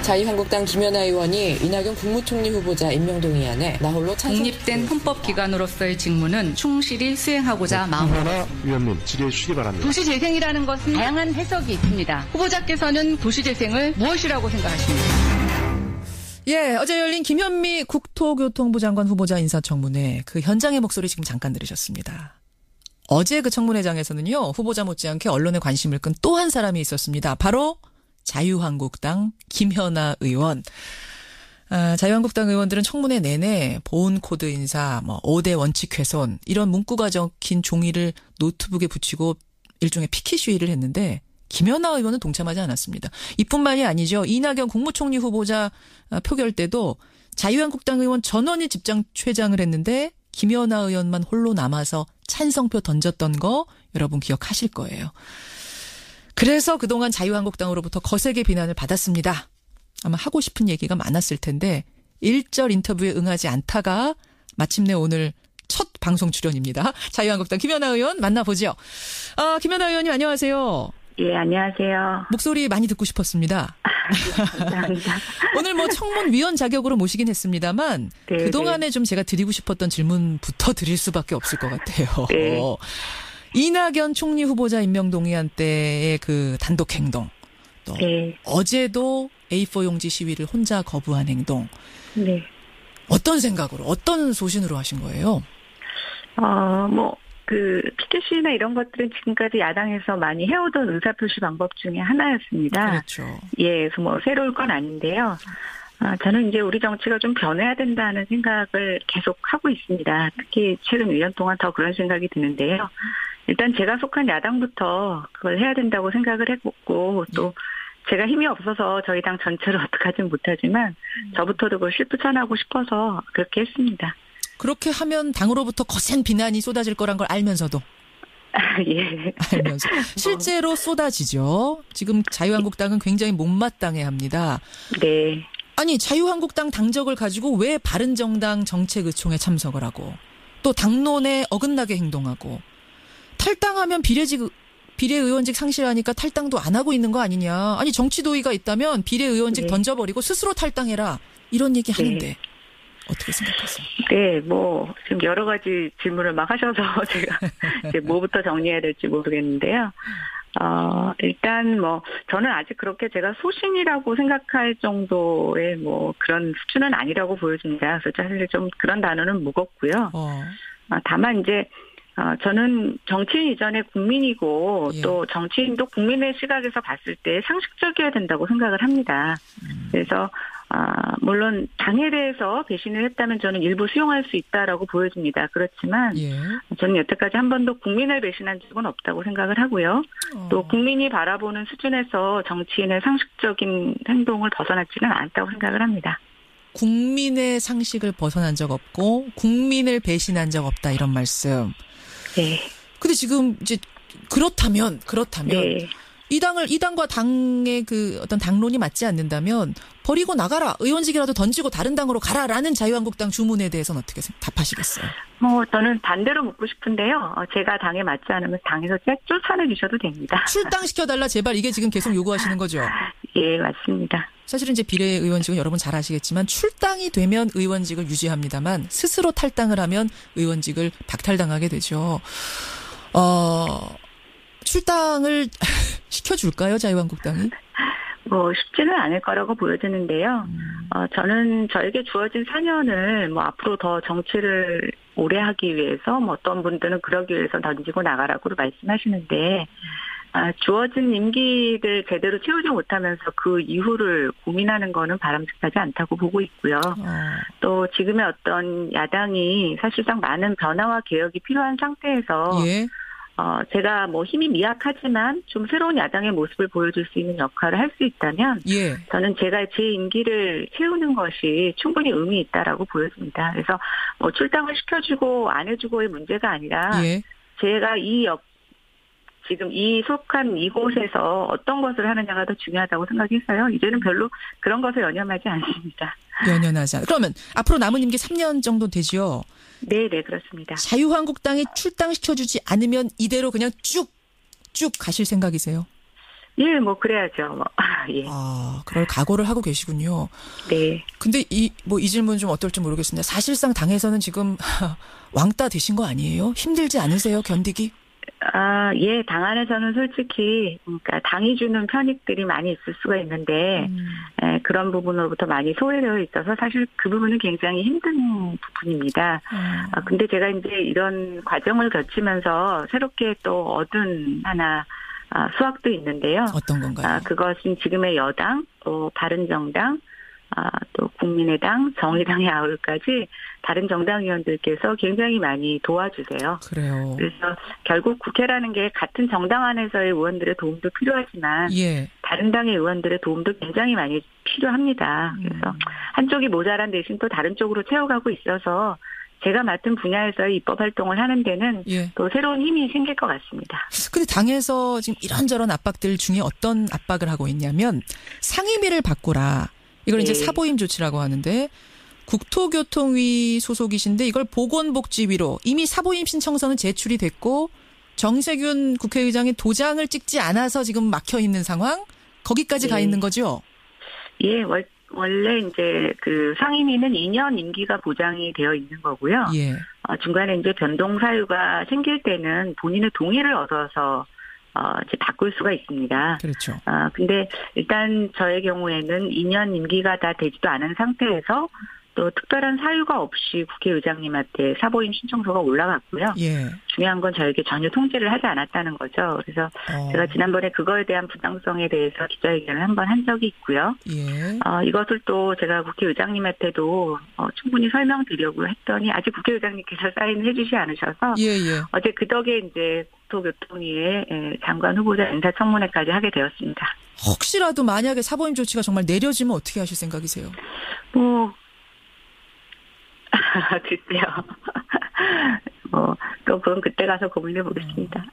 자유한국당 김연아 의원이 이낙연 국무총리 후보자 임명동의안에 나홀로 찬성. 독립된 헌법기관으로서의 직무는 충실히 수행하고자 마음먹습니다. 김연아 위원님 질의해 주시기 바랍니다. 도시재생이라는 것은 다양한 해석이 있습니다. 후보자께서는 도시재생을 무엇이라고 생각하십니까? 예, 어제 열린 김현미 국토교통부 장관 후보자 인사청문회 그 현장의 목소리 지금 잠깐 들으셨습니다. 어제 그 청문회장에서는요, 후보자 못지않게 언론의 관심을 끈 또 한 사람이 있었습니다. 바로 자유한국당 김연아 의원. 자유한국당 의원들은 청문회 내내 보훈 코드 인사, 5대 원칙 훼손 이런 문구가 적힌 종이를 노트북에 붙이고 일종의 피켓 시위를 했는데 김연아 의원은 동참하지 않았습니다. 이뿐만이 아니죠. 이낙연 국무총리 후보자 표결 때도 자유한국당 의원 전원이 집장 퇴장을 했는데 김연아 의원만 홀로 남아서 찬성표 던졌던 거 여러분 기억하실 거예요. 그래서 그동안 자유한국당으로부터 거세게 비난을 받았습니다. 아마 하고 싶은 얘기가 많았을 텐데 일절 인터뷰에 응하지 않다가 마침내 오늘 첫 방송 출연입니다. 자유한국당 김연아 의원 만나보죠. 김연아 의원님 안녕하세요. 예, 안녕하세요. 목소리 많이 듣고 싶었습니다. 감사합니다. 오늘 청문위원 자격으로 모시긴 했습니다만 네, 그동안에 좀 제가 드리고 싶었던 질문부터 드릴 수밖에 없을 것 같아요. 네. 이낙연 총리 후보자 임명 동의안 때의 그 단독 행동, 또 네. 어제도 A4 용지 시위를 혼자 거부한 행동. 네. 어떤 생각으로, 어떤 소신으로 하신 거예요? 피켓시나 이런 것들은 지금까지 야당에서 많이 해오던 의사표시 방법 중에 하나였습니다. 그렇죠. 예, 그래서 새로울 건 아닌데요. 저는 이제 우리 정치가 좀 변해야 된다는 생각을 계속 하고 있습니다. 특히 최근 1년 동안 더 그런 생각이 드는데요. 일단 제가 속한 야당부터 그걸 해야 된다고 생각을 했고, 또 제가 힘이 없어서 저희 당 전체를 어떻게 하진 못하지만 저부터도 그걸 실천하고 싶어서 그렇게 했습니다. 그렇게 하면 당으로부터 거센 비난이 쏟아질 거란 걸 알면서도. 예. 알면서. 실제로 쏟아지죠. 지금 자유한국당은 굉장히 못마땅해합니다. 네. 아니 자유한국당 당적을 가지고 왜 바른정당 정책의총에 참석을 하고 또 당론에 어긋나게 행동하고 탈당하면 비례의원직 상실하니까 탈당도 안 하고 있는 거 아니냐. 아니 정치도의가 있다면 비례의원직 던져버리고 스스로 탈당해라. 이런 얘기 하는데 어떻게 생각하세요? 네, 지금 여러 가지 질문을 막 하셔서 제가 이제 뭐부터 정리해야 될지 모르겠는데요. 일단 저는 아직 그렇게 제가 소신이라고 생각할 정도의 그런 수준은 아니라고 보여집니다. 그래서 사실 좀 그런 단어는 무겁고요. 다만 이제 저는 정치인 이전에 국민이고 또 정치인도 국민의 시각에서 봤을 때 상식적이어야 된다고 생각을 합니다. 그래서 물론 당에 대해서 배신을 했다면 저는 일부 수용할 수 있다라고 보여집니다. 그렇지만 저는 여태까지 한 번도 국민을 배신한 적은 없다고 생각을 하고요. 또 국민이 바라보는 수준에서 정치인의 상식적인 행동을 벗어나지는 않았다고 생각을 합니다. 국민의 상식을 벗어난 적 없고 국민을 배신한 적 없다 이런 말씀. 네. 근데 지금 이제 그렇다면 네. 이 당과 당의 그 어떤 당론이 맞지 않는다면 버리고 나가라. 의원직이라도 던지고 다른 당으로 가라라는 자유한국당 주문에 대해서는 어떻게 답하시겠어요? 저는 반대로 묻고 싶은데요. 제가 당에 맞지 않으면 당에서 쫓아내주셔도 됩니다. 출당시켜달라 제발 이게 지금 계속 요구하시는 거죠? 예, 맞습니다. 사실은 이제 비례의원직은 여러분 잘 아시겠지만 출당이 되면 의원직을 유지합니다만 스스로 탈당을 하면 의원직을 박탈당하게 되죠. 출당을 시켜줄까요, 자유한국당이? 쉽지는 않을 거라고 보여지는데요. 저는 저에게 주어진 4년을 앞으로 더 정치를 오래 하기 위해서 어떤 분들은 그러기 위해서 던지고 나가라고 말씀하시는데 주어진 임기를 제대로 채우지 못하면서 그 이후를 고민하는 거는 바람직하지 않다고 보고 있고요. 또 지금의 어떤 야당이 사실상 많은 변화와 개혁이 필요한 상태에서 제가 힘이 미약하지만 좀 새로운 야당의 모습을 보여줄 수 있는 역할을 할 수 있다면 저는 제가 제 임기를 채우는 것이 충분히 의미 있다라고 보여집니다. 그래서 출당을 시켜주고 안 해주고의 문제가 아니라 제가 지금 속한 이곳에서 어떤 것을 하느냐가 더 중요하다고 생각해서요. 이제는 별로 그런 것을 연연하지 않습니다. 연연하지 않아. 그러면 앞으로 남은 임기 3년 정도 되지요? 네, 그렇습니다. 자유한국당이 출당시켜주지 않으면 이대로 그냥 쭉 가실 생각이세요? 예, 뭐 그래야죠. 뭐. 예. 아, 그럴 각오를 하고 계시군요. 네. 근데 이 질문 좀 어떨지 모르겠습니다. 사실상 당에서는 지금 왕따 되신 거 아니에요? 힘들지 않으세요? 견디기? 예, 당 안에서는 솔직히, 그러니까 당이 주는 편익들이 많이 있을 수가 있는데, 그런 부분으로부터 많이 소외되어 있어서 사실 그 부분은 굉장히 힘든 부분입니다. 근데 제가 이제 이런 과정을 거치면서 새롭게 또 얻은 하나, 수확도 있는데요. 어떤 건가요? 그것은 지금의 여당, 또 바른정당, 또 국민의당, 정의당의 아울까지 다른 정당 의원들께서 굉장히 많이 도와주세요. 그래요. 그래서 결국 국회라는 게 같은 정당 안에서의 의원들의 도움도 필요하지만 예. 다른 당의 의원들의 도움도 굉장히 많이 필요합니다. 그래서 한쪽이 모자란 대신 또 다른 쪽으로 채워가고 있어서 제가 맡은 분야에서의 입법 활동을 하는 데는 예. 또 새로운 힘이 생길 것 같습니다. 근데 당에서 지금 이런저런 압박들 중에 어떤 압박을 하고 있냐면 상임위를 바꾸라. 이걸 이제 네. 사보임 조치라고 하는데 국토교통위 소속이신데 이걸 보건복지위로 이미 사보임 신청서는 제출이 됐고 정세균 국회의장이 도장을 찍지 않아서 지금 막혀 있는 상황? 거기까지 가 네. 있는 거죠? 예, 원래 이제 그 상임위는 2년 임기가 보장이 되어 있는 거고요. 예. 중간에 이제 변동 사유가 생길 때는 본인의 동의를 얻어서 이제 바꿀 수가 있습니다. 그렇죠. 근데 일단 저의 경우에는 2년 임기가 다 되지도 않은 상태에서 또 특별한 사유가 없이 국회의장님한테 사보임 신청서가 올라갔고요. 예. 중요한 건 저에게 전혀 통지를 하지 않았다는 거죠. 그래서 제가 지난번에 그거에 대한 부당성에 대해서 기자회견을 한번 한 적이 있고요. 예. 이것을 또 제가 국회의장님한테도 충분히 설명드리려고 했더니 아직 국회의장님께서 사인해 주지 않으셔서 예, 예. 어제 그 덕에 이제 국토교통위의 장관 후보자 인사청문회까지 하게 되었습니다. 혹시라도 만약에 사보임 조치가 정말 내려지면 어떻게 하실 생각이세요? 글쎄요. 또 그건 그때 가서 고민해 보겠습니다.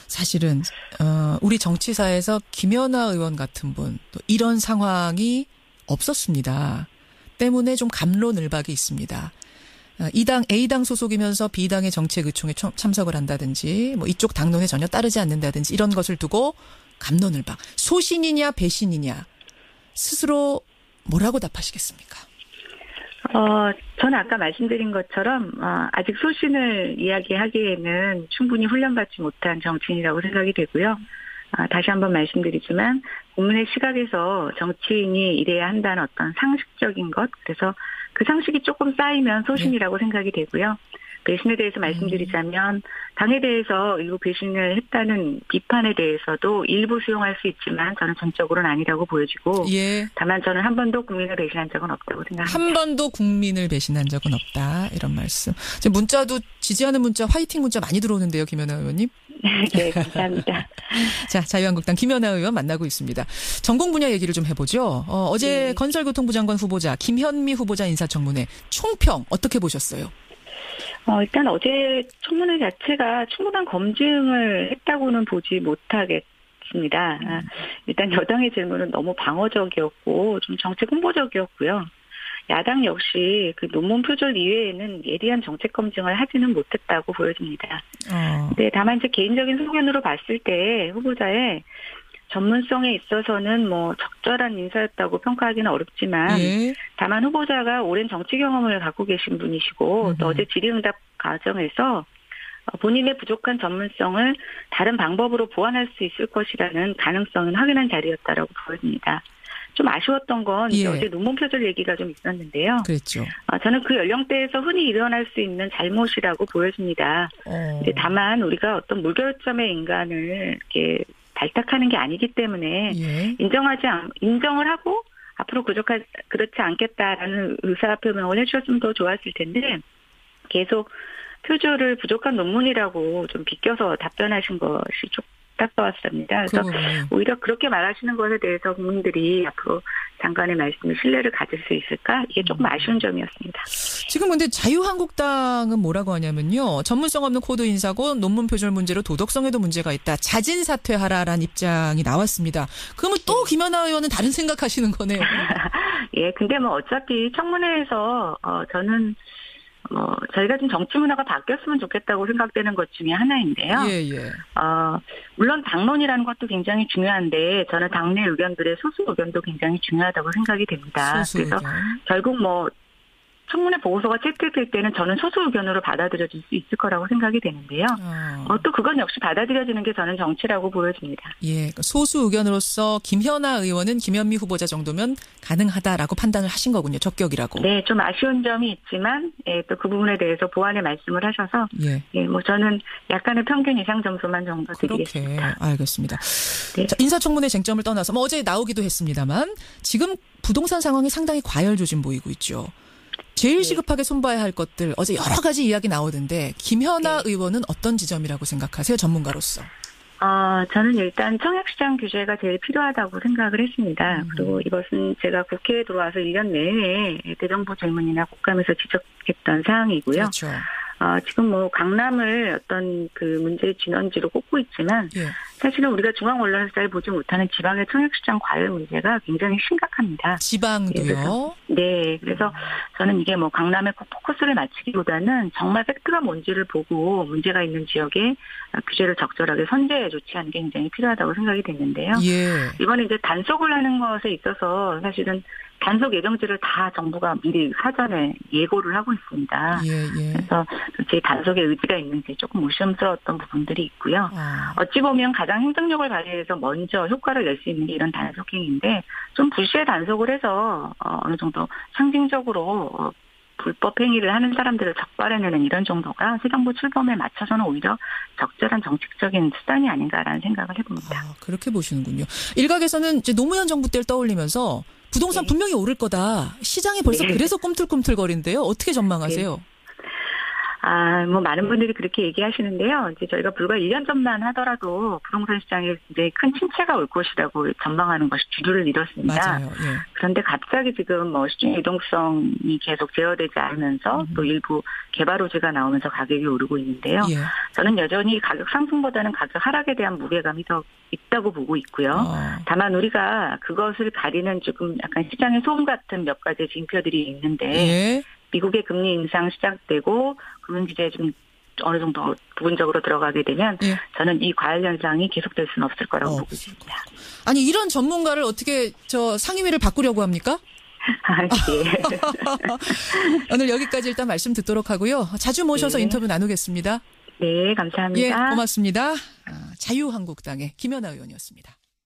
사실은 우리 정치사에서 김연아 의원 같은 분 또 이런 상황이 없었습니다. 때문에 좀 갑론을박이 있습니다. 이 당 A당 소속이면서 B당의 정책의총에 참석을 한다든지 뭐 이쪽 당론에 전혀 따르지 않는다든지 이런 것을 두고 갑론을박. 소신이냐 배신이냐 스스로 뭐라고 답하시겠습니까? 저는 아까 말씀드린 것처럼 아직 소신을 이야기하기에는 충분히 훈련받지 못한 정치인이라고 생각이 되고요. 다시 한번 말씀드리지만 국민의 시각에서 정치인이 이래야 한다는 어떤 상식적인 것, 그래서 그 상식이 조금 쌓이면 소신이라고 생각이 되고요. 배신에 대해서 말씀드리자면 당에 대해서 일부 배신을 했다는 비판에 대해서도 일부 수용할 수 있지만 저는 전적으로는 아니라고 보여지고 예. 다만 저는 한 번도 국민을 배신한 적은 없다고 생각합니다. 한 번도 국민을 배신한 적은 없다. 이런 말씀. 지금 문자도 지지하는 문자, 화이팅 문자 많이 들어오는데요. 김연아 의원님. 네, 감사합니다. 자, 자유한국당 김연아 의원 만나고 있습니다. 전공 분야 얘기를 좀 해보죠. 어제 네. 건설교통부 장관 후보자 김현미 후보자 인사청문회 총평 어떻게 보셨어요? 일단 어제 청문회 자체가 충분한 검증을 했다고는 보지 못하겠습니다. 일단 여당의 질문은 너무 방어적이었고 좀 정책 홍보적이었고요. 야당 역시 그 논문 표절 이외에는 예리한 정책 검증을 하지는 못했다고 보여집니다. 네, 다만 제 개인적인 소견으로 봤을 때 후보자의 전문성에 있어서는 뭐 적절한 인사였다고 평가하기는 어렵지만 예. 다만 후보자가 오랜 정치 경험을 갖고 계신 분이시고 또 어제 질의응답 과정에서 본인의 부족한 전문성을 다른 방법으로 보완할 수 있을 것이라는 가능성은 확인한 자리였다라고 보여집니다. 좀 아쉬웠던 건 예. 어제 논문 표절 얘기가 좀 있었는데요. 그랬죠. 저는 그 연령대에서 흔히 일어날 수 있는 잘못이라고 보여집니다. 다만 우리가 어떤 무결점의 인간을 이렇게 발탁하는 게 아니기 때문에 예. 인정을 하고 앞으로 그렇지 않겠다라는 의사 표명을 해주셨으면 더 좋았을 텐데 계속 표절을 부족한 논문이라고 좀 비껴서 답변하신 것이 좀 답답했습니다. 그래서 오히려 그렇게 말하시는 것에 대해서 국민들이 앞으로 장관의 말씀에 신뢰를 가질 수 있을까? 이게 조금 아쉬운 점이었습니다. 지금 근데 자유한국당은 뭐라고 하냐면요. 전문성 없는 코드 인사고 논문 표절 문제로 도덕성에도 문제가 있다. 자진 사퇴하라라는 입장이 나왔습니다. 그러면 또 김연아 의원은 다른 생각하시는 거네요. 예, 근데 뭐 어차피 청문회에서 저는 저희가 좀 정치 문화가 바뀌었으면 좋겠다고 생각되는 것 중에 하나인데요. 예. 물론 당론이라는 것도 굉장히 중요한데 저는 당내 의견들의 소수 의견도 굉장히 중요하다고 생각이 됩니다. 소수 의견. 그래서 결국 청문회 보고서가 채택될 때는 저는 소수 의견으로 받아들여질 수 있을 거라고 생각이 되는데요. 또 그건 역시 받아들여지는 게 저는 정치라고 보여집니다. 예, 소수 의견으로서 김현아 의원은 김현미 후보자 정도면 가능하다라고 판단을 하신 거군요. 적격이라고. 네, 좀 아쉬운 점이 있지만 또 그 부분에 대해서 보완의 말씀을 하셔서 저는 약간의 평균 이상 점수만 정도 드리겠습니다. 그렇게 알겠습니다. 네. 자, 인사청문회 쟁점을 떠나서 어제 나오기도 했습니다만 지금 부동산 상황이 상당히 과열조짐 보이고 있죠. 제일 시급하게 손봐야 할 것들 어제 여러 가지 이야기 나오던데 김현아 의원은 어떤 지점이라고 생각하세요? 전문가로서. 저는 일단 청약시장 규제가 제일 필요하다고 생각을 했습니다. 그리고 이것은 제가 국회에 들어와서 1년 내내 대정부 질문이나 국감에서 지적했던 사항이고요. 그렇죠. 지금 강남을 어떤 그 문제의 진원지로 꼽고 있지만 사실은 우리가 중앙 언론에서 잘 보지 못하는 지방의 청약시장 과열 문제가 굉장히 심각합니다. 지방도요? 그래서 저는 이게 강남에 포커스를 맞추기보다는 정말 팩트가 뭔지를 보고 문제가 있는 지역에 규제를 적절하게 선제해 조치하는 게 굉장히 필요하다고 생각이 됐는데요. 이번에 이제 단속을 하는 것에 있어서 사실은 단속 예정지를 다 정부가 미리 사전에 예고를 하고 있습니다. 그래서 제 단속의 의지가 있는지 조금 의심스러웠던 부분들이 있고요. 어찌 보면 가장 행정력을 발휘해서 먼저 효과를 낼 수 있는 게 이런 단속 행위인데 좀 불시에 단속을 해서 어느 정도 상징적으로 불법 행위를 하는 사람들을 적발해내는 이런 정도가 새 정부 출범에 맞춰서는 오히려 적절한 정책적인 수단이 아닌가라는 생각을 해봅니다. 그렇게 보시는군요. 일각에서는 이제 노무현 정부 때를 떠올리면서 부동산 분명히 오를 거다. 시장이 벌써 그래서 꿈틀꿈틀거린데요. 어떻게 전망하세요? 많은 분들이 그렇게 얘기하시는데요. 이제 저희가 불과 1년 전만 하더라도 부동산 시장에 이제 큰 침체가 올 것이라고 전망하는 것이 주류를 이뤘습니다. 맞아요. 그런데 갑자기 지금 시중 유동성이 계속 제어되지 않으면서 또 일부 개발 호재가 나오면서 가격이 오르고 있는데요. 저는 여전히 가격 상승보다는 가격 하락에 대한 무게감이 더 있다고 보고 있고요. 다만 우리가 그것을 가리는 지금 약간 시장의 소음 같은 몇 가지 징표들이 있는데 미국의 금리 인상 시작되고 금융규제에 좀 어느 정도 부분적으로 들어가게 되면 저는 이 과열 현상이 계속될 수는 없을 거라고 보고 있습니다. 아니 이런 전문가를 어떻게 상임위를 바꾸려고 합니까? 오늘 여기까지 일단 말씀 듣도록 하고요. 자주 모셔서 인터뷰 나누겠습니다. 네, 감사합니다. 고맙습니다. 자유한국당의 김현아 의원이었습니다.